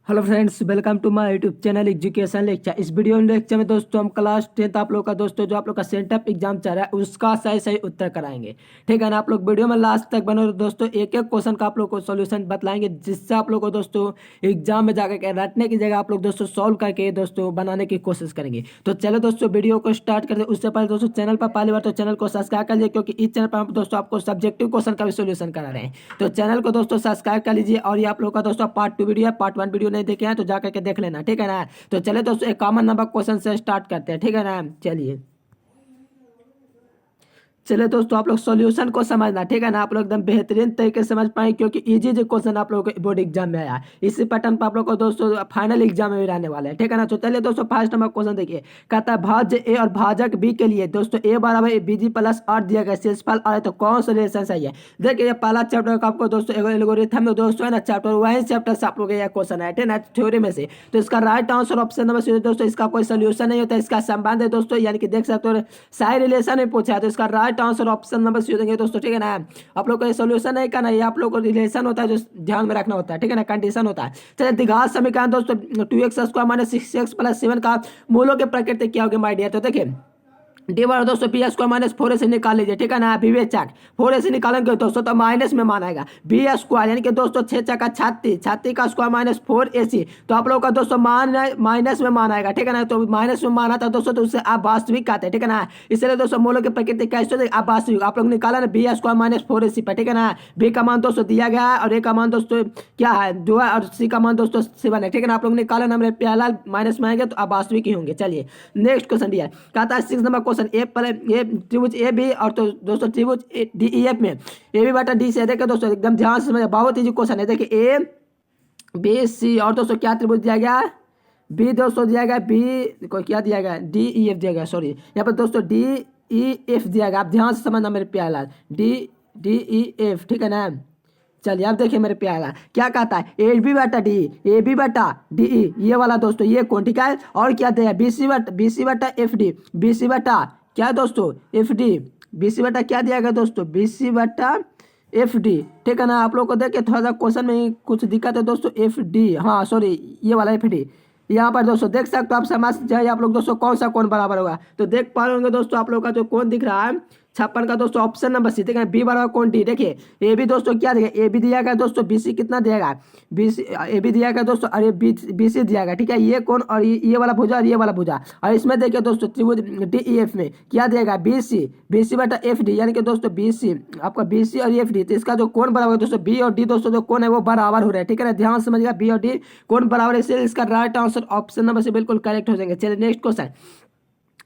Hello friends, welcome to my YouTube channel education lecture. इस video lecture में दोस्तों हम क्लास 10th आप लोग का दोस्तों जो आप लोग का सेंटअप एग्जाम चल रहा है उसका सही सही उत्तर कराएंगे। ठीक है ना। आप लोग वीडियो में लास्ट तक बनो दोस्तों। एक एक क्वेश्चन का आप लोग को सॉल्यूशन बतलाएंगे, जिससे आप लोग को दोस्तों एग्जाम में जाकर के रटने की जगह आप लोग दोस्तों सॉल्व करके दोस्तों बनाने की कोशिश करेंगे। तो चलो दोस्तों वीडियो को स्टार्ट करते हैं। उससे पहले दोस्तों चैनल पर पहली बार तो चैनल को सब्सक्राइब कर लीजिए, क्योंकि इस चैनल पर हम दोस्तों आपको सब्जेक्टिव क्वेश्चन का भी सोल्यूशन करा रहे हैं। तो चैनल को दोस्तों सब्सक्राइब कर लीजिए। और ये आप लोग का दोस्तों पार्ट 2 वीडियो है, पार्ट 1 वीडियो नहीं देखे हैं तो जाकर के देख लेना। ठीक है ना। तो चले दोस्तों एक कॉमन नंबर क्वेश्चन से स्टार्ट करते हैं। ठीक है ना। चलिए दोस्तों आप लोग सॉल्यूशन को समझना। ठीक है ना। आप लोग एकदम बेहतरीन तरीके से समझ पाएंगे, क्योंकि इजी जो क्वेश्चन आप लोगों को बोर्ड एग्जाम में आया, इसी पैटर्न पर आप लोग को दोस्तों फाइनल एग्जाम में भी रहने वाला है। ठीक है ना। तो चलिए दोस्तों फर्स्ट नंबर क्वेश्चन देखिए। कहता है भाज्य ए और भाजक बी के लिए दोस्तों ए बराबर बी जी प्लस 8 दिया गया, शेषफल आए तो कौन सा रिलेशन सही है। देखिए ये पहला चैप्टर का आपको दोस्तों एल्गोरिथम में दोस्तों है ना चैप्टर वही चैप्टर से आप लोग यह क्वेश्चन है। ठीक है ना। थ्योरी में से तो इसका right answer option number C दोस्तों। इसका कोई सोल्यूशन नहीं होता, इसका संबंध है दोस्तों, यानी कि देख सकते हो सारे रिलेशन में पूछा है। तो इसका right answer option number C देंगे दोस्तों। ठीक है ना। आप लोग को सोल्यूशन नहीं करना, ये आप लोग को रिलेशन होता है जो ध्यान में रखना होता है। ठीक है ना। कंडीशन होता है। चलिए द्विघात समीकरण दोस्तों 2x² माइनस 6x प्लस 7 का मूलों के प्रकृति क्या होगी माय डियर। तो देखिए डी बार दोस्तों बी स्क्वायर माइनस 4 से निकाल लीजिए। ठीक है ना। विवेचक 4 से निकालेंगे दोस्तों तो माइनस में मान आएगा। बी स्क्वायर यानी कि दोस्तों 6 चका 36, 36 का स्क्वायर माइनस 4ac, तो आप लोग का दोस्तों माइनस में मान आएगा। ठीक है ना। तो माइनस में मान आता है दोस्तों, तो उससे आप वास्तविक आते हैं। ठीक है ना। इसलिए दोस्तों मूलों की प्रकृति कैसे आप वास्तविक आप लोग निकाला ना बी स्क्वायर माइनस 4ac पर। ठीक है ना। बी का मान दोस्तों दिया गया है और ए का मान दोस्तों क्या है 2 है, और सी का मान दोस्तों 7 है। ठीक है ना। आप लोग निकाला ना मेरे प्याला माइनस में आएंगे तो आप वास्तविक ही होंगे। चलिए नेक्स्ट क्वेश्चन दिया कहता है 6 नंबर क्वेश्चन। ए पर ये त्रिभुज ए बी और तो दोस्तों त्रिभुज डी ई एफ में ए बी बटा डी से देखिए दोस्तों एकदम ध्यान से समझिए, बहुत इजी क्वेश्चन है। देखिए ए बी सी और दोस्तों क्या त्रिभुज दिया गया, बी दोस्तों दिया गया, बी को क्या दिया गया, डी ई एफ दिया गया। सॉरी यहाँ पर दोस्तों डी ई एफ दिया गया। आप ध्यान से समझना मेरे प्याला, डी डी ई एफ। ठीक है ना। चलिए अब देखिए मेरे प्यारा क्या कहता है, ए बी बटा डी, ए बी बटा डी ई, ये वाला दोस्तों ये कौन। ठीक है। और क्या दिया बी सी बटा एफ डी, बी सी बटा क्या दोस्तों एफ डी, बी सी बटा क्या दिया गया दोस्तों बी सी बटा एफ डी। ठीक है ना। आप लोग को देखिए थोड़ा सा क्वेश्चन में कुछ दिक्कत है दोस्तों, एफ डी, हाँ सॉरी ये वाला एफ डी। यहाँ पर दोस्तों देख सकते हो आप समझ जाए आप लोग दोस्तों कौन सा कौन बराबर होगा। तो देख पा रहे होंगे दोस्तों आप लोग का जो कौन दिख रहा है 56 का दोस्तों ऑप्शन नंबर सी। ठीक है। बी बराबर कौन डी। देखिए ए बी दोस्तों क्या देगा, ए बी दिया गया दोस्तों, बी सी कितना दिएगा, बी सी ए बी दिया गया दोस्तों, और ये बी सी दिया गया। ठीक है। ये कौन और ये वाला भुजा और ये वाला भुजा, और इसमें देखिए दोस्तों त्रिभुज डी ई एफ में क्या दिएगा बी सी बटा एफ डी, यानी कि दोस्तों बी सी आपका बी सी और एफ डी। तो इसका जो कौन बराबर है दोस्तों बी और डी दोस्तों जो कौन है वो बराबर हो रहा है। ठीक है ना। ध्यान से समझिएगा बी और डी कौन बराबर है, इसलिए इसका राइट आंसर ऑप्शन नंबर से बिल्कुल करेक्ट हो जाएंगे। चलिए नेक्स्ट क्वेश्चन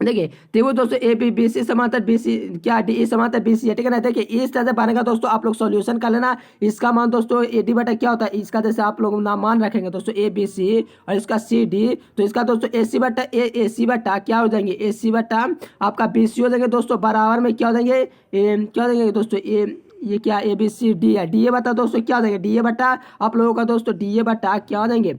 देखिए त्रिभुज दोस्तों ए बी बी सी समांतर बी सी क्या डी ई समांतर बी सी है। ठीक है ना। देखिए इस तरह से बनेगा दोस्तों, आप लोग सॉल्यूशन कर लेना। इसका मान दोस्तों ए डी बटा क्या होता है, इसका जैसे आप लोग नाम मान रखेंगे दोस्तों ए बी सी और इसका सी डी, तो इसका दोस्तों ए सी बटा ए सी बटा क्या हो जाएंगे, ए सी बटा आपका बी सी हो जाएंगे दोस्तों, बराबर में क्या हो जाएंगे क्या हो जाएंगे दोस्तों ये क्या ए बी सी डी है, डी ए बटा दोस्तों क्या हो जाएंगे, डी ए बटा आप लोगों का दोस्तों डी ए बटा क्या हो जाएंगे,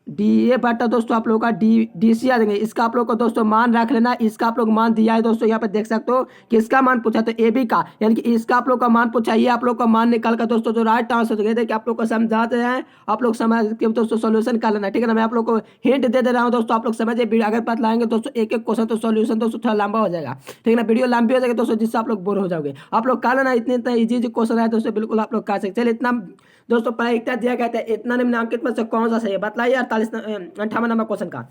डी ए बटा दोस्तों आप लोगों का डी सी आ जाएंगे। इसका आप लोग को दोस्तों मान रख लेना। इसका आप लोग मान दिया है दोस्तों, यहाँ पे देख सकते हो किसका मान पूछा, तो ए बी का, यानी कि इसका आप लोग का मान पूछा, ये आप लोग का मान निकाल कर दोस्तों जो राइट आंसर देंगे कि आप लोग को समझाते हैं, आप लोग समझ के दोस्तों सोल्यूशन कर लेना। ठीक है ना। मैं आप लोग को हिंट दे रहा हूँ दोस्तों, आप लोग समझिए। अगर बात लाएंगे दोस्तों एक एक क्वेश्चन तो सोल्यूशन दोस्तों थोड़ा लंबा हो जाएगा। ठीक है ना। वीडियो लंबी हो जाएगी दोस्तों, जिससे आप लोग बोर हो जाओगे। आप लोग कर लेना, इतने इजी क्वेश्चन है दोस्तों, बिल्कुल आप लोग कर सकते। चलिए इतना दोस्तों प्रायिकता दिया गया था, इतना निम्नलिखित में से कौन सा सही है बताइए। 58 नंबर क्वेश्चन का।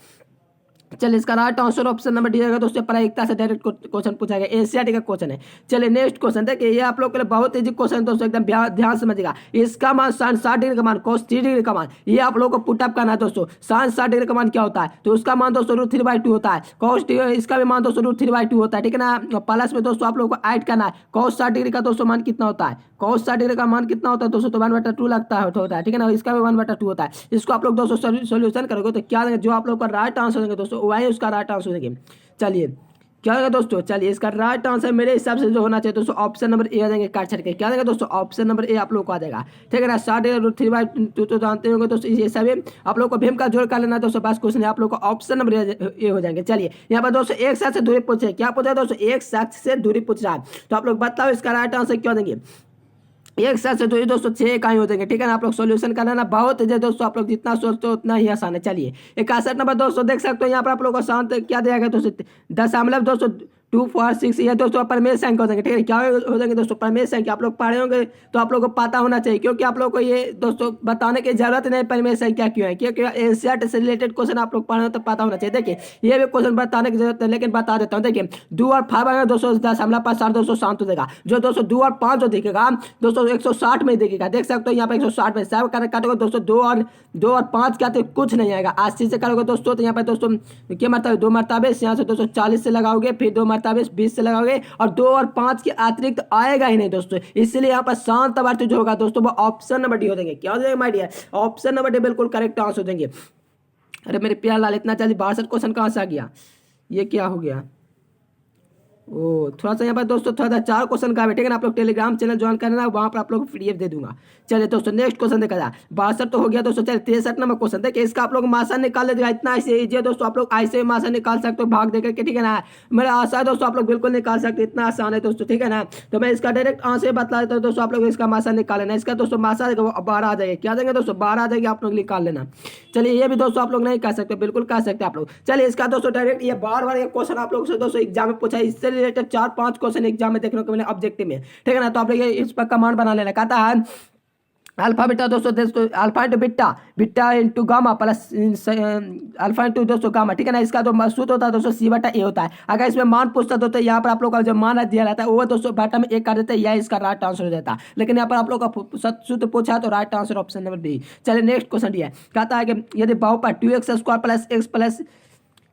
चलिए इसका right answer option number D है दोस्तों, प्रायिकता से डायरेक्ट क्वेश्चन पूछा गया, एनसीईआरटी का क्वेश्चन है। चलिए नेक्स्ट क्वेश्चन देखिए, ये आप लोग के लिए बहुत इजी क्वेश्चन दोस्तों, एकदम ध्यान समझिएगा। इसका मान sin 60 डिग्री का मान cos 3 डिग्री का मान, ये आप लोग को पुटअप करना है दोस्तों। sin 60 डिग्री का मान क्या होता है, तो उसका मान दोस्तों √3/2 होता है। cos इसका भी मान दोस्तों √3/2 होता है। ठीक है ना। प्लस में दोस्तों आप लोग को ऐड करना है, cos 60 डिग्री का दोस्तों मान कितना होता है, cos 60 डिग्री का मान कितना होता है दोस्तों, तो 1/2 लगता है। ठीक है ना। इसका भी 1/2 होता है। इसको आप लोग दोस्तों सोल्यूशन करोगे तो क्या देंगे, जो आप लोग का राइट आंसर देंगे दोस्तों वही उसका राइट आंसर देंगे। चलिए क्या होगा दोस्तों, चलिए इसका राइट आंसर मेरे हिसाब से जो होना चाहिए दोस्तों ऑप्शन नंबर ए आ जाएंगे काट छट के। क्या देंगे दोस्तों ऑप्शन नंबर ए आप लोग को आ जाएगा। ठीक है ना। 60√3/2 तो जानते होंगे दोस्तों, ये सब आप लोग को भीम का जोड़ कर लेना दोस्तों, बस क्वेश्चन आप लोग को ऑप्शन नंबर ए हो जाएंगे। चलिए यहाँ पर दोस्तों एक शख्स से दूरी पूछे, क्या पूछा दोस्तों, एक शख्स से दूरी पूछ रहा है, तो आप लोग बताओ इसका राइट आंसर क्या देंगे। एक साथ से तो ये दोस्तों 6 इकाई हो जाएंगे, ठीक है ना। आप लोग सॉल्यूशन कर लेना, बहुत है दोस्तों, आप लोग जितना सोचते हो उतना ही आसान है। चलिए 61 नंबर दोस्तों देख सकते हो यहाँ पर आप लोग को शांत क्या दिया गया दोस्तों, 0.246 ये दोस्तों परमेय संख्या हो जाएंगे, ठीक है। क्या हो जाएंगे दोस्तों, परमेय संख्या। आप लोग पढ़े होंगे तो आप लोग को पता होना चाहिए, क्योंकि आप लोग को ये दोस्तों बताने की जरूरत नहीं परमेय संख्या क्यों है, क्योंकि एनसीईआरटी से रिलेटेड क्वेश्चन आप लोग पढ़े हो तो पता होना चाहिए। देखिए ये भी क्वेश्चन बताने की जरूरत है, लेकिन बता देता हूँ। देखिए 2 और 5 आएगा दोस्तों 10.5 200 शांत हो जाएगा। जो दोस्तों 2 और 5 जो दिखेगा दोस्तों 160 में दिखेगा, देख सकते हो यहाँ पे 160 में। सब काटोगे दोस्तों 2 और 5 क्या तो कुछ नहीं आएगा। 80 से करोगे दोस्तों तो यहाँ पे दोस्तों क्या मरतबे 2 मरतबे, यहाँ से दोस्तों 40 से लगाओगे, फिर 2 मरतबे 20 से लगाओगे, और 2 और 5 के अतिरिक्त आएगा ही नहीं दोस्तों। इसलिए यहाँ पर शांत वर्त जो होगा दोस्तों वो ऑप्शन नंबर डी हो जाएंगे। क्या हो जाएगा my dear, option number D बिल्कुल करेक्ट आंसर हो जाएंगे। अरे मेरे प्यार लाल इतना जल्दी 62 क्वेश्चन कहाँ से आ गया, ये क्या हो गया। ओ थोड़ा सा यहाँ पर दोस्तों थोड़ा सा 4 क्वेश्चन का है, ठीक है ना। आप लोग टेलीग्राम चैनल ज्वाइन करना, वहाँ पर आप लोग पीडीएफ दे दूंगा। चलिए दोस्तों नेक्स्ट क्वेश्चन देखा जाए। 62 तो हो गया दोस्तों। चलिए 63 नंबर क्वेश्चन देखिए, इसका आप लोग मासा निकाल लीजिएगा, इतना ऐसे इजी है दोस्तों। आप लोग ऐसे मासा निकाल सकते हो भाग देकर के, ठीक है ना। मेरा आशा है दोस्तों आप लोग बिल्कुल निकाल सकते, इतना आसान है दोस्तों, ठीक है ना। तो मैं इसका डायरेक्ट आंसर बता देता हूँ दोस्तों, आप लोग इसका मासा निकाल लेना। इसका दोस्तों मासा 12 आ जाएगा, क्या देंगे दोस्तों 12 आ जाएगी, आप लोग निकाल लेना। चलिए ये भी दोस्तों आप लोग नहीं कर सकते, बिल्कुल कर सकते आप लोग। चलिए इसका दोस्तों डायरेक्ट ये बार एक क्वेश्चन आप लोग से दोस्तों एग्जाम में पूछा है, इससे रिलेटेड 4-5 क्वेश्चन एग्जाम में देखने को मिले ऑब्जेक्टिव में, ठीक है ना। तो आप लोग इस पर कमांड बना लेना। कहता है अल्फा बीटा दोस्तों alpha into beta into gamma plus alpha into दोस्तों गामा, ठीक है ना। इसका जो सूत्र होता है दोस्तों C/A होता है। अगर इसमें मान पूछता तो यहाँ पर आप लोग का जो मान दिया रहता है वो दोस्तों बटा में 1 कर देते हैं, यह इसका राइट आंसर हो जाता है। लेकिन यहाँ पर आप लोग का सूत्र पूछा है तो right answer option number B. चलिए नेक्स्ट क्वेश्चन दिया है, कहता है कि यदि बहुपद 2x² प्लस x प्लस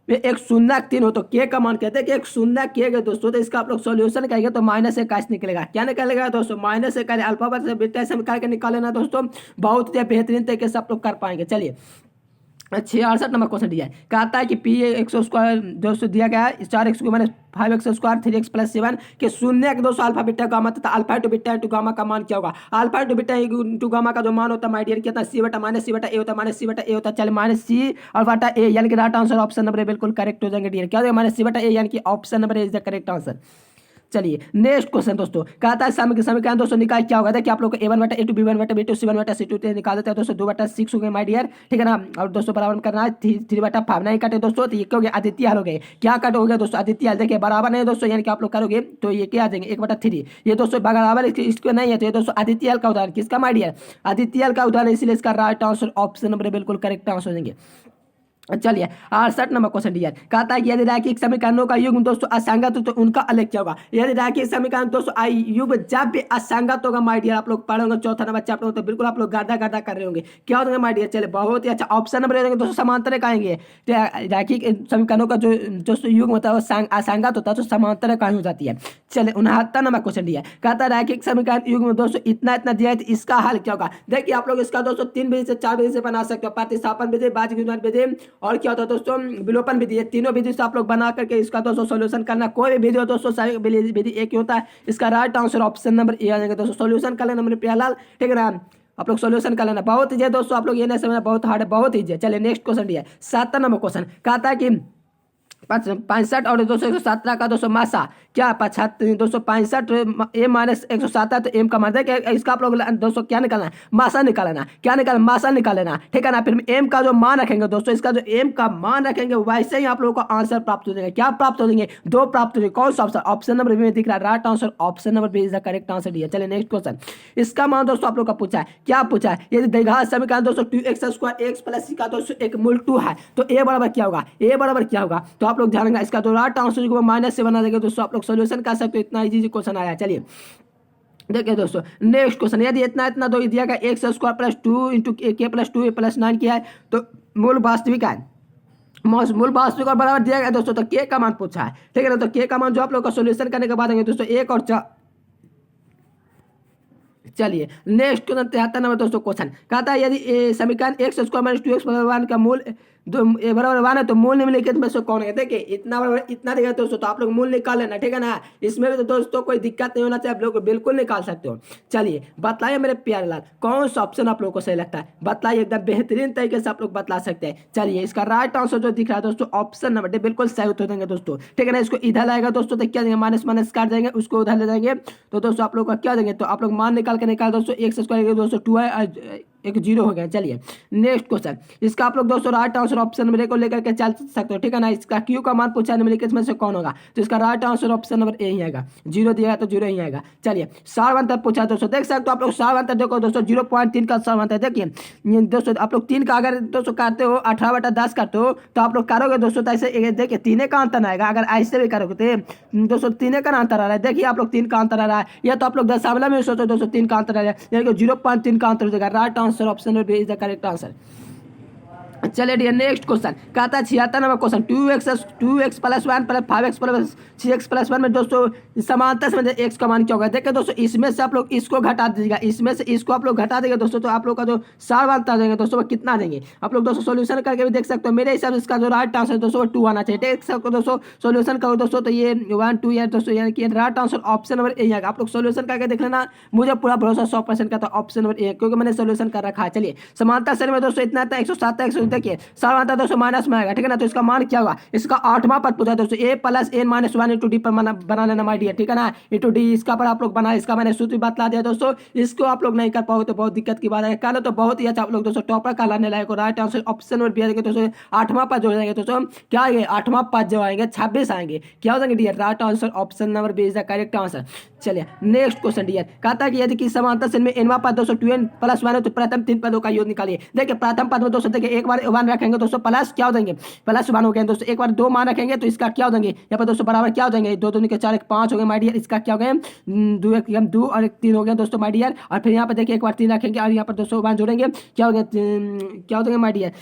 में 1 0 3 हो तो के का मान कहते हैं कि 1 0 किए गए दोस्तों। तो इसका आप लोग सॉल्यूशन करेंगे तो -1 निकलेगा। क्या निकलेगा दोस्तों, -1 अल्फा से बीटा से करके निकालेना दोस्तों, बहुत ही बेहतरीन तरीके से आप लोग कर पाएंगे। चलिए 66 नंबर क्वेश्चन दिया है, कहता है कि p(x² दोस्तों दिया गया है 4x³ - 5x² 3x + 7 के शून्य के दोस्तों अल्फा बीटा गामा तथा alpha into beta into gamma का मान क्या होगा। Alpha into beta into gamma का जो मान होता है माय डियर कितना C/A होता है, -C/A होता है। चलिए -C और बटा a यानी कि राइट आंसर ऑप्शन नंबर बिल्कुल करेक्ट हो जाएंगे डियर। क्या हो जाएगा -C/A यानी कि option number is the correct answer. चलिए नेक्स्ट क्वेश्चन दोस्तों, कहता है समीकरण दोस्तों निकाल क्या होगा। देखिए आप लोग को A1/A2 B1/B2 C1/C2 निकाल देते हैं दोस्तों, 2/6 हो गए माय डियर, ठीक है ना। और दोस्तों बराबर करना है 3/5 नहीं काटे दोस्तों, तो ये क्या हो गया आदित्य हल हो गए। क्या कट हो गया दोस्तों आदित्य हल, देखिए बराबर नहीं दोस्तों, यानी कि आप लोग करोगे तो ये क्या आ जाएंगे 1/3। ये दोस्तों बराबर इसको नहीं है, तो ये दोस्तों आदित्य हल का उदाहरण किसका माय डियर, आदित्य हल का उदाहरण, इसलिए इसका राइट आंसर ऑप्शन नंबर बिल्कुल करेक्ट आंसर हो जाएंगे। चलिए 68 नंबर क्वेश्चन दिया, कहता है कि यदि रैखिक समीकरणों का युग्म दोस्तों असंगत हो तो उनका अलग क्या होगा। यदि रैखिक समीकरण दोस्तों युग्म जब भी असंगत होगा माय डियर, आप लोग पढ़ोगे चौथा नंबर चैप्टर तो बिल्कुल आप लोग गादा कर रहे होंगे। क्या होगा माय डियर, चलिए बहुत ही अच्छा ऑप्शन नंबर देंगे दोस्तों, समांतर आएंगे। रैखिक समीकरणों का जो दोस्तों युग्म होता है वो असंगत होता है तो समांतर का हो जाती है। चलिए 69 नंबर क्वेश्चन दिया, कहता है रैखिक समीकरण युग्म दोस्तों इतना दिया है तो इसका हल क्या होगा। देखिए आप लोग इसका दोस्तों 3 विधि से 4 विधि से बना सकते हो, प्रतिस्थापन विधि, बीजगणित विधि और क्या होता है दोस्तों विलोपन विधि। तीनों विधि से आप लोग बना करके इसका दोस्तों सॉल्यूशन करना। कोई भी विधि हो दोस्तों सारी विधि एक ही होता है। इसका right answer option number A आ जाएगा दोस्तों। सॉल्यूशन कर लेना मेरे प्यार लाल, ठीक है ना। आप लोग सॉल्यूशन कर लेना, बहुत ईजी है दोस्तों, आप लोग ये नहीं समझना बहुत हार्ड है, बहुत ईजी है। चलिए नेक्स्ट क्वेश्चन दिया है 7 नंबर क्वेश्चन, कहता है कि 65 और 217 का दोस्तों मासा क्या 265 a - 117 तो m का मान है। इसका आप लोग दोस्तों क्या निकालना, मासा निकालना। क्या निकालना, मासा निकालना, ठीक है ना। फिर m का जो मान रखेंगे दोस्तों, इसका जो m का मान रखेंगे वैसे ही आप लोगों को आंसर प्राप्त हो जाएगा। क्या प्राप्त हो जाएंगे, 2 प्राप्त हो जाएंगे। कौन सा ऑप्शन, ऑप्शन नंबर बी में दिख रहा है, right answer option number B is the correct answer दिया। चलिए नेक्स्ट क्वेश्चन, इसका मान दोस्तों आप लोग का पूछा है, क्या पूछा है, यदि द्विघात समीकरण दोस्तों 2x² x + c का दोस्तों एक मूल 2 है तो a बराबर क्या होगा, a बराबर क्या होगा। तो आप लोग ध्यान रखना, इसका राइट आंसर को माइनस से बना देंगे दोस्तों, आप लोग सॉल्यूशन कर सकते हो। इतना इजी क्वेश्चन आया। चलिए देखिए दोस्तों नेक्स्ट क्वेश्चन, यदि इतना तो दिया गया x² + 2 × k + 2 + 9 किया है तो मूल वास्तविक है, मूल वास्तविक और बराबर दिया गया दोस्तों, तो k का मान पूछा है, ठीक है ना। तो k का मान जो आप लोग का सॉल्यूशन करने के बाद आएंगे दोस्तों 1 और 4। चलिए नेक्स्ट क्वेश्चन 73 नंबर दोस्तों क्वेश्चन, कहता है यदि समीकरण x² - 2x + 1 का मूल दो ए बराबर 1 है तो मूल निम्नलिखित में से कौन है? देखिए इतना बराबर इतना देगा दोस्तों, तो आप लोग मूल निकाल लेना, ठीक है ना। इसमें भी तो दोस्तों कोई दिक्कत नहीं होना चाहिए, आप लोग बिल्कुल निकाल सकते हो। चलिए बतलाइए मेरे प्यारे लाल, कौन सा ऑप्शन आप लोग को सही लगता है? बताइए, एकदम बेहतरीन तरीके से आप लोग बतला सकते हैं। चलिए इसका राइट आंसर जो दिख रहा है दोस्तों, ऑप्शन नंबर डी बिल्कुल सही उत्तर देंगे दोस्तों, ठीक है ना। इसको इधर लाएगा दोस्तों तो क्या देंगे, माइनस माइनस काट देंगे, उसको उधर ले जाएंगे तो दोस्तों आप लोग का क्या देंगे, तो आप लोग मान निकाल के निकाल दोस्तों, एक्स स्क्वायर दोस्तों 2 है, एक जीरो हो गया। चलिए नेक्स्ट क्वेश्चन, इसका आप लोग दोस्तों राइट आंसर ऑप्शन नंबर ए को लेकर के चल सकते हो, ठीक है ना। इसका क्यू का मान पूछा निम्नलिखित में से कौन होगा, तो इसका right answer option number A ही आएगा, जीरो दिया तो जीरो ही आएगा। चलिए सारवंतर पूछा दोस्तों, देख सकते हो आप लोग सारवंतर, देखो दोस्तों 0.3 का सारवंतर। देखिए दोस्तों आप लोग 3 का अगर दोस्तों काटते हो 18/10 काटते हो तो आप लोग करोगे दोस्तों, तो ऐसे देखिए 3 का अंतर आएगा। अगर ऐसे भी करोगे तो दोस्तों 3 का अंतर आ रहा है, देखिए आप लोग 3 का अंतर आ रहा है, या तो आप लोग दशमलव में सोचो दोस्तों 3 का अंतर आ रहा है, यानी कि 0.3 का अंतर हो जाएगा। Right answer option number B is the correct answer. चलिए डियर नेक्स्ट क्वेश्चन कहता है 76 number question, 2x plus 1 plus 5x plus 6x plus 1 में दोस्तों समानता से x का मान क्या होगा? देखिए दोस्तों इसमें से आप लोग इसको घटा दीजिएगा, इसमें से इसको आप लोग घटा देंगे दोस्तों, तो आप लोग का जो सार बता देंगे दोस्तों वो कितना देंगे? आप लोग दोस्तों सोल्यूशन करके भी देख सकते हो। मेरे हिसाब से इसका जो राइट आंसर दोस्तों वो 2 आना चाहिए, देख सकते हो दोस्तों। सोल्यूशन करो दोस्तों तो ये 1 2 या दोस्तों, यानी कि राइट आंसर ऑप्शन नंबर ए आएगा। आप लोग सोल्यूशन करके देख लेना, मुझे पूरा भरोसा 100% का था ऑप्शन नंबर ए, क्योंकि मैंने सोल्यूशन कर रखा है। चलिए समानता श्रेणी में दोस्तों इतना था 107 है, 100 देखिए सार दोस्तों माइनस में आएगा, ठीक है ना। तो इसका मान क्या होगा? इसका 8वां पद पूछा दोस्तों, A plus N minus 1 into D पर बना लेना माय डियर, ठीक है ना। इंटू डी इसका पर आप लोग बना, इसका मैंने सूत्र बतला दिया दोस्तों। इसको आप लोग नहीं कर पाओगे तो बहुत दिक्कत की बात है। कल तो बहुत ही अच्छा आप लोग दोस्तों टॉपर का लाने लायक हो। Right answer option number B आएंगे दोस्तों, 8वां पद जो जाएंगे दोस्तों, क्या आएंगे 8वां पद जो आएंगे 26 आएंगे, क्या हो जाएंगे dear? Right answer option number B is the correct answer. चलिए नेक्स्ट क्वेश्चन डियर कहता है कि यदि कि समांतर श्रेणी में एनवां पद दोस्तों 2n प्लस 1 है तो प्रथम 3 पदों का योग निकालिए। देखिए प्रथम पद में दोस्तों देखिए एक बार 1 रखेंगे दोस्तों, प्लस क्या हो देंगे, प्लस 1 हो गए दोस्तों। एक बार 2 मान रखेंगे तो इसका क्या हो देंगे, यहाँ पर दोस्तों बराबर क्या हो जाएंगे, 2 2 के 4 1 5 हो गए माय डियर। इसका क्या हो गए 2 1 2 और 1 3 हो गया दोस्तों माय डियर। और फिर यहाँ पर देखिए एक बार 3 रखेंगे और यहाँ पर दोस्तों 1 जोड़ेंगे, क्या हो गया, क्या हो जाएंगे माय डियर,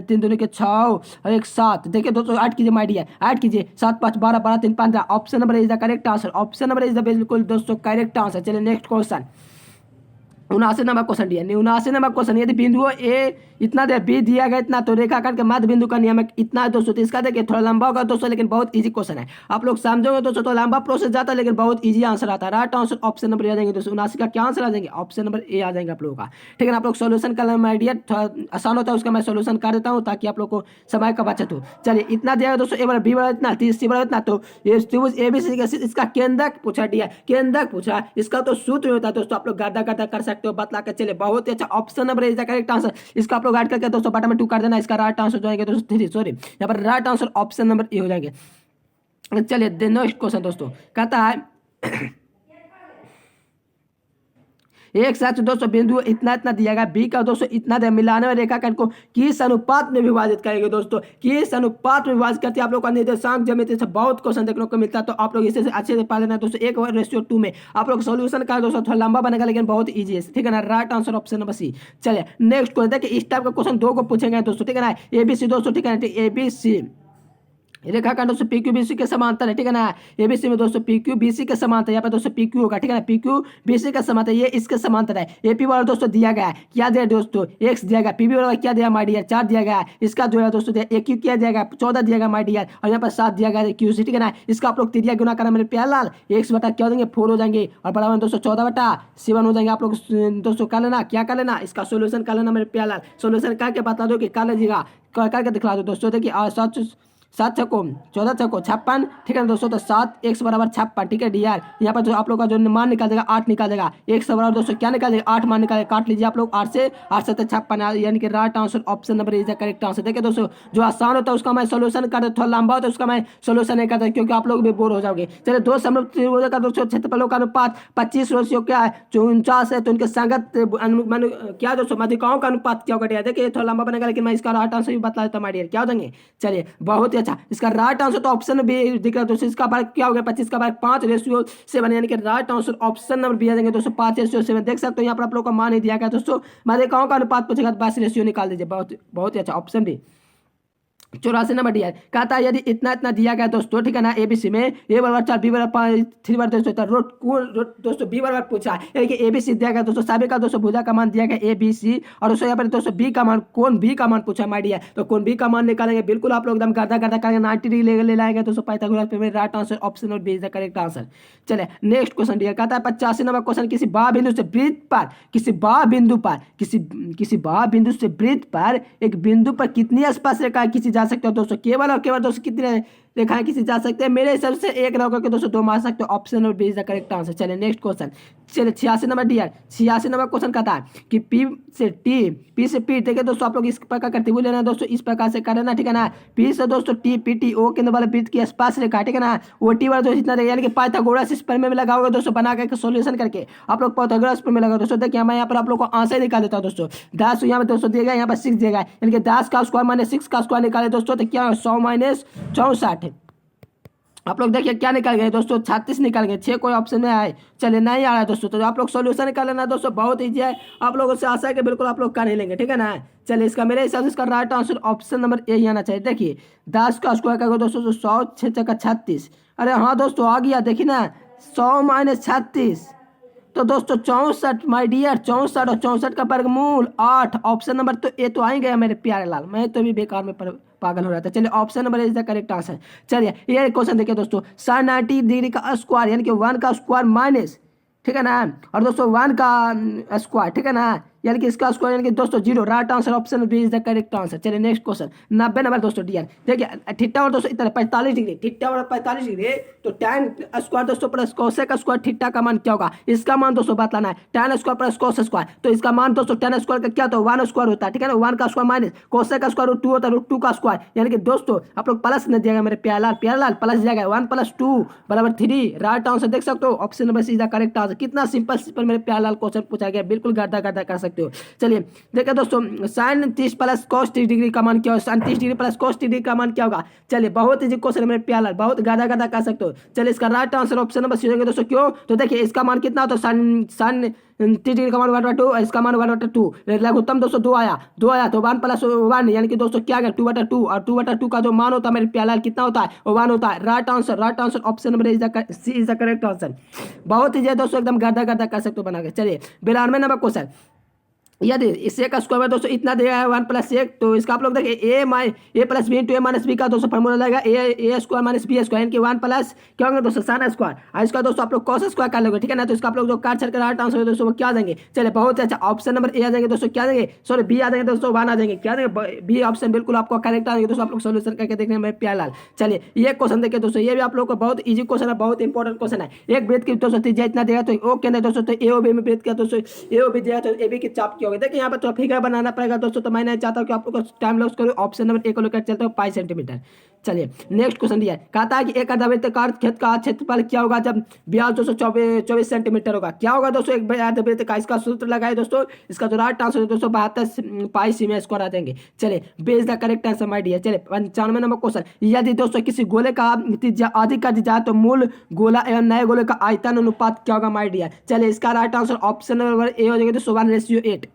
3 2 के 6 और 1 7। देखिए दोस्तों 8 कीजिए माय डियर, 8 कीजिए 7 5 12 12 3 15। Option number is the correct answer, option number is the बिल्कुल दोस्तों करेक्ट आंसर। चलिए नेक्स्ट क्वेश्चन 79 नंबर क्वेश्चन दिया, 79 नंबर क्वेश्चन, यदि बिंदु ए इतना दे, बी दिया गया इतना, तो रेखाखंड के मध्य बिंदु का नियम इतना है दोस्तों। तो इसका देखिए थोड़ा लंबा होगा दोस्तों, लेकिन बहुत इजी क्वेश्चन है। आप लोग समझोगे दोस्तों तो लंबा प्रोसेस जाता है, लेकिन बहुत इजी आंसर आता है। Right answer option number A आ जाएंगे दोस्तों। 79 का क्या आंसर आ जाएंगे, ऑप्शन नंबर ए आ जाएंगे आप लोगों का, ठीक है ना। आप लोग सोल्यूशन का आइडिया थोड़ा आसान होता है, उसका मैं सोल्यूशन कर देता हूँ ताकि आप लोग को समय का बचत हो। चलिए इतना दिया है दोस्तों, ए बड़ा बी बड़ा इतना, सी बड़ा इतना, तो ये त्रिभुज एबीसी का इसका केंद्रक पूछा दिया, केंद्रक पूछा, इसका तो सूत्र होता है दोस्तों। आप लोग गर्दा गर्दा कर सकते हो बतला के। चलिए बहुत ही अच्छा, option number is the correct answer. इसका आप लोग ऐड करके दोस्तों बटन में 2 कर देना। इसका राइट आंसर जो आएगा दोस्तों 3, सॉरी यहाँ पर right answer option number A हो जाएंगे। चलिए नेक्स्ट क्वेश्चन दोस्तों कहता है एक साथ दोस्तों बिंदु इतना इतना दिया गया, बी का दोस्तों इतना दे, मिलाने वाले रेखाखंड को किस अनुपात में विभाजित करेंगे दोस्तों, किस अनुपात में विभाजित करते हैं। आप लोग का निर्देशांक ज्यामिति से बहुत क्वेश्चन देखने को मिलता है, तो आप लोग इसे अच्छे से पा लेना दोस्तों। 1:2 में आप लोग सोल्यूशन का दोस्तों थोड़ा लंबा बनेगा, लेकिन बहुत ईजी है, ठीक है ना। Right answer option number C. चलिए नेक्स्ट क्वेश्चन देखिए, इस टाइप का क्वेश्चन 2 को पूछेंगे दोस्तों, ठीक है ना। एबीसी दोस्तों, ठीक है ना, एबीसी रेखाखंड दोस्तों पी क्यू बी सी के समांतर है, ठीक है ना। एबीसी में दोस्तों पी क्यू बी सी के समांतर, यहाँ पे दोस्तों पी क्यू होगा, ठीक है ना। पी क्यू बी सी के समांतर, ये इसके समांतर है। एपी वाला दोस्तों दिया गया है, क्या दिया दोस्तों, एक्स दिया गया। पीबी वाला क्या दिया माय डियर, 4 दिया गया है। इसका जो है दोस्तों ए क्यू क्या दिया गया, 14 दिया गया माय डियर, और यहाँ पर 7 दिया गया क्यू सी, ठीक है ना। इसका आप लोग तिरिया गुना करना मेरे प्यार लाल, एक्स बटा क्या हो जाएंगे 4 हो जाएंगे, और बराबर दोस्तों 14/7 हो जाएंगे। आप लोग दोस्तों कर लेना, क्या कर लेना, इसका सोल्यूशन कर लेना मेरे प्यार लाल। सोल्यूशन करके बता दो कि कर लीजिएगा, करके दिखला दो दोस्तों। देखिए 7 छक्को 14 छक्को 56, ठीक है ना दोस्तों। तो 7 x बराबर 56, ठीक है डियर। यहाँ पर जो आप लोग का जो मान निकाल देगा 8 निकाल देगा, x बराबर दोस्तों क्या निकाल देगा 8 मान निकाल, काट लीजिए आप लोग 8 से 56, यानी कि right answer option number is the correct answer. देखिए दोस्तों जो आसान होता है उसका मैं सोल्यूशन कर देता, थोड़ा लंबा होता है उसका मैं सोल्यूशन नहीं करता, क्योंकि आप लोग भी बोर हो जाओगे। चलिए 2 समरूप त्रिभुजों का दोस्तों क्षेत्रफलों का अनुपात 25 रेशियो क्या है, 49 है, तो उनके संगत क्या दोस्तों माध्यिकाओं का अनुपात क्या होगा। देखिए थोड़ा लंबा बनेगा, लेकिन मैं इसका राइट आंसर भी बता देता हूँ माय डियर, क्या हो जाएंगे। चलिए बहुत ही अच्छा, इसका राइट आंसर तो ऑप्शन भी दिख रहा है दोस्तों। इसका भाग क्या हो गया 25 का भाग 5:7, यानी कि right answer option number B आ जाएंगे दोस्तों 5:7। देख सकते हो यहाँ पर आप लोग का मान ही दिया गया दोस्तों, माध्यिकाओं का अनुपात पूछेगा 22 रेशियो निकाल दीजिए। बहुत बहुत ही अच्छा ऑप्शन भी। 84 नंबर दिया है। कहता है यदि इतना इतना दिया गया दोस्तों, ठीक है ना, एबीसी में ए बराबर 4 बी बराबर 5 3 बराबर दोस्तों दोस्तों बी बराबर पूछा है, यानी कि एबीसी दिया गया दोस्तों, सभी का दोस्तों भुजा का मान दिया गया एबीसी, और दोस्तों यहाँ पर दोस्तों बी का मान, कौन बी का मान पूछा है माय डियर, तो कौन बी का मान निकालेंगे, बिल्कुल आप लोग एकदम गर्दा गर्दा करेंगे, 90 डिग्री ले लाएंगे दोस्तों पाइथागोरस पे, राइट आंसर ऑप्शन और B is the correct answer. चले नेक्स्ट क्वेश्चन दिया, कहता है 85 नंबर क्वेश्चन, किसी बा बिंदु से वृत्त पर, किसी बा बिंदु पर, किसी बा बिंदु से वृत्त पर एक बिंदु पर कितनी स्पर्श रेखाएं खींची जा सकते हो दोस्तों, केवल और केवल दोस्तों कितने रेखाएं खींची जा सकते हैं, मेरे हिसाब से एक ना करके दोस्तों दो मार सकते हो, ऑप्शन और B is the correct answer. चलिए नेक्स्ट क्वेश्चन, चलिए 86 नंबर डियर, 86 नंबर क्वेश्चन कहता है कि पी से पी, देखिए दोस्तों आप लोग इस प्रकार करते हुए लेना दोस्तों, इस प्रकार से करना, ठीक है ना, पी से दोस्तों टी पी टी ओ केंद्र वाले वृत्त की स्पर्श रेखा, ठीक है ना, ओ टी वाला दोस्तों इतना रहेगा, यानी कि पाइथागोरस इस पर में लगा होगा दोस्तों, बना करके सोल्यूशन करके आप लोग पाइथागोरस पर में लगा दोस्तों। देखिए मैं यहाँ पर आप लोग को आंसर निकाल देता हूँ दोस्तों, 10 यहाँ पर दोस्तों देगा, यहाँ पर 6 देगा, यानी कि 10 का स्क्वायर माइनस 6 का स्क्वायर निकाले दोस्तों, तो क्या 100 माइनस 64, आप लोग देखिए क्या निकल गए दोस्तों, 36 निकल गए, 6 कोई ऑप्शन में आए, चलिए नहीं आ रहा है दोस्तों, तो आप लोग सॉल्यूशन निकाल लेना दोस्तों, बहुत ईजी है, आप लोगों से आशा है कि बिल्कुल आप लोग कर ही लेंगे, ठीक है ना। चलिए इसका मेरे हिसाब से इसका right answer option number A ही आना चाहिए। देखिए 10 का स्क्वायर करोगे दोस्तों तो 100 6 का 36, अरे हाँ दोस्तों आ गया, देखिए ना 100 माइनस 36, तो दोस्तों 64 माय डियर, 64 और 64 का वर्गमूल 8, ऑप्शन नंबर तो ए तो आ ही गया मेरे प्यारे लाल, मैं तो भी बेकार में पागल हो रहा था। चलिए option number is the correct answer. चलिए ये क्वेश्चन देखिए दोस्तों, 90 डिग्री का स्क्वायर यानी कि 1 का स्क्वायर माइनस, ठीक है ना, और दोस्तों 1 का स्क्वायर, ठीक है ना, यानी कि इसका स्क्वायर यानी कि दोस्तों 0, right answer option B is the correct answer. चलिए नेक्स्ट क्वेश्चन 90 नंबर दोस्तों डियर, देखिए थीटा और दोस्तों इतना 45 डिग्री, थीटा और 45 डिग्री, तो tan स्क्वायर दोस्तों प्लस कोसेक स्क्वायर थीटा का मान क्या होगा, इसका मान दोस्तों बतलाना है, tan square plus cos square, तो इसका मान दोस्तों tan स्क्वायर का क्या होता है 1 स्क्वायर होता है, ठीक है ना, 1 का स्क्वायर माइनस कोसेक का स्क्वायर 2 होता है, √2 का स्क्वायर, यानी कि दोस्तों आप लोग प्लस न दिएगा मेरे प्यारे लाल प्लस दिया गया, 1 + 2 = 3, राइट आंसर देख सकते हो, option number C is the correct answer. कितना सिंपल मेरे प्यारे लाल क्वेश्चन पूछा गया, बिल्कुल गर्दा गर्दा कर सकते हो। चलिए देखिए दोस्तों sin 30 प्लस cos 30 डिग्री का मान क्या होगा, sin 30 degree plus cos 30 degree का मान क्या होगा, चलिए बहुत इजी क्वेश्चन है मेरे प्यार, बहुत गादा गादा कर सकते हो। चलिए इसका right answer option number C होंगे दोस्तों, क्यों, तो देखिए इसका मान कितना होता है, sin 30 डिग्री का मान 1/2, इसका मान 1/2, लघुत्तम दोस्तों 2 आया तो 1 + 1 यानी कि दोस्तों क्या गया 2/2, और 2/2 का जो मान होता है मेरे प्यार कितना होता है, वो 1 होता है, right answer option number C is the correct answer. बहुत इजी है दोस्तों, एकदम गर्दा गर्दा कर सकते हो बना के। चलिए 92 नंबर क्वेश्चन, यदि इससे का स्क्वायर दोस्तों इतना दिया है 1 + 1, तो इसका आप लोग देखिए a + b × a - b का दोस्तों फॉर्मूला लगेगा a स्क्वायर - b स्क्वायर, यानी कि 1 प्लस क्या होगा दोस्तों sin स्क्वायर, और इसका दोस्तों आप लोग cos स्क्वायर कर लोगे, ठीक है ना, तो इसका आप लोग जो काट छट कर राइट आंसर दोस्तों वो क्या देंगे, चलिए बहुत अच्छा, ऑप्शन नंबर ए आ जाएंगे दोस्तों, क्या देंगे, सॉरी बी आ जाएंगे दोस्तों, 1 आ जाएंगे, क्या देंगे बी ऑप्शन, बिल्कुल आपको करेक्ट आ जाएंगे दोस्तों, आप लोग सोल्यूशन करके देखने में प्यार लाल। चलिए ये क्वेश्चन देखिए दोस्तों, ये भी आप लोग को बहुत ईजी क्वेश्चन है, बहुत इंपॉर्टेंट क्वेश्चन है, एक वृत्त की दोस्तों त्रिज्या इतना देगा तो ओ के अंदर दोस्तों, तो ए ओ बी में वृत्त क्या दोस्तों, ए ओ बी दिया तो ए बी की चाप क्या होगी, देखिए यहाँ पर तो फिगर बनाना पड़ेगा दोस्तों, तो मैं नहीं चाहता हूं कि आप लोग को टाइम लॉस करो, ऑप्शन नंबर ए को लेकर चलते हो 5 सेंटीमीटर। चलिए नेक्स्ट क्वेश्चन दिया है, कहता है कि एक अर्धवृत्ताकार खेत का क्षेत्रफल क्या होगा जब व्यास 224 सेंटीमीटर होगा, क्या होगा दोस्तों एक अर्धवृत्त का, इसका सूत्र लगाए दोस्तों, इसका जो राइट आंसर है दोस्तों 72 पाई सीमें स्क्वायर आ जाएंगे। चलिए base the correct answer my dear. चलिए 95 नंबर क्वेश्चन, यदि दोस्तों किसी गोले का त्रिज्या अधिक कर दी जाए तो मूल गोला एवं नए गोले का आयतन अनुपात क्या होगा माय डियर। चलिए इसका right answer option number A हो जाएगा दोस्तों 1:8।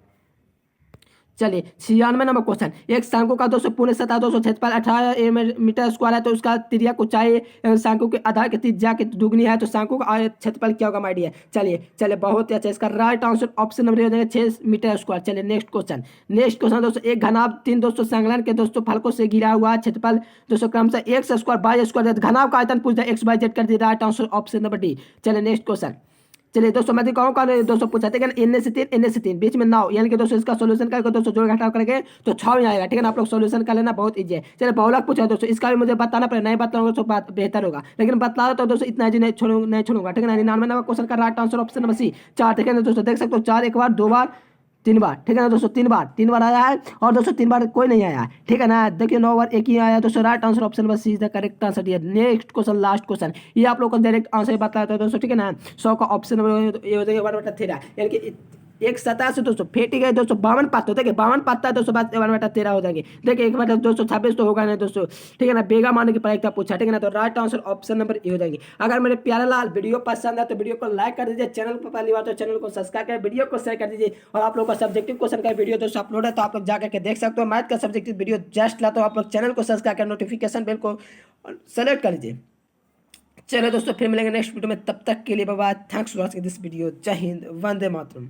चलिए 96 नंबर क्वेश्चन, एक शंकु का दोस्तों पूर्ण सतह दोस्तों क्षेत्रफल 18 मीटर स्क्वायर है, तो उसका त्रिज्या ऊंचाई एवं शंकु के आधार की त्रिज्या की दुगनी है, तो शंकु का क्षेत्रफल क्या होगा माय डियर। चलिए बहुत ही अच्छा, इसका राइट आंसर ऑप्शन नंबर हो जाएगा 6 मीटर स्क्वायर। चलिए नेक्स्ट क्वेश्चन दोस्तों, एक घनाभ 3 दोस्तों संलग्न के दोस्तों फलकों से घिरा हुआ क्षेत्रफल दोस्तों क्रमशः x स्क्वायर बाय स्क्वायर, घनाभ का आयतन पूछता है x/z कर दिया, right answer option number D. चलिए नेक्स्ट क्वेश्चन, चलिए दोस्तों मैं दिखाऊँ का दोस्तों पूछा था इनने से तीन बीच में 9, यानी कि दोस्तों इसका सोल्यूशन करके दोस्तों जोड़ घटाव करेंगे तो 6 में आएगा, ठीक है ना, आप लोग सोल्यूशन कर लेना, बहुत इजी है। चलिए बहुलक पूछा दोस्तों, इसका भी मुझे बताना पड़ेगा, नहीं बताऊंगा तो बात बेहतर होगा, लेकिन बता दो तो दोस्तों इतना इजी नहीं छोड़ूंगा, ठीक है ना। 99 नंबर क्वेश्चन का right answer option number C 4, ठीक है ना दोस्तों, देख सकते हो 4 एक बार 2 बार 3 बार, ठीक है ना दोस्तों, 3 बार आया है, और दोस्तों 3 बार कोई नहीं आया, ठीक है ना, देखिए 9 बार एक ही आया, दोस्तों right answer option number C is the correct answer. Next question last question, ये आप लोग को डायरेक्ट आंसर बताता है दोस्तों, ठीक है ना, 100 का ऑप्शन नंबर ये हो जाएगा 1/3, यानी कि एक 87 दोस्तों फेटी गए दोस्तों 52 पाता, देखिए 52 पाता है दोस्तों, बात 1/13 हो जाएंगे। देखिए 1/226 तो होगा नहीं दोस्तों, ठीक है ना। बेगा मानो की प्रायिकता पूछा, ठीक है ना। तो right answer option number A हो जाएगी। अगर मेरे प्यारे लाल वीडियो पसंद है तो वीडियो को लाइक कर दीजिए, चैनल पर पहली बार तो चैनल को सब्सक्राइब कर, वीडियो को शेयर कर दीजिए। और आप लोग का सब्जेक्टिव क्वेश्चन का वीडियो दोस्तों अपलोड है, तो आप लोग जाकर के देख सकते हो। मैथ का सब्जेक्टिव वीडियो जस्ट ला, तो आप लोग चैनल को सब्सक्राइब कर, नोटिफिकेशन बेल को सेलेक्ट कर लीजिए। चलो दोस्तों फिर मिलेंगे नेक्स्ट वीडियो में, तब तक के लिए bye bye. Thanks for watching this video. जय हिंद, वंदे मातरम।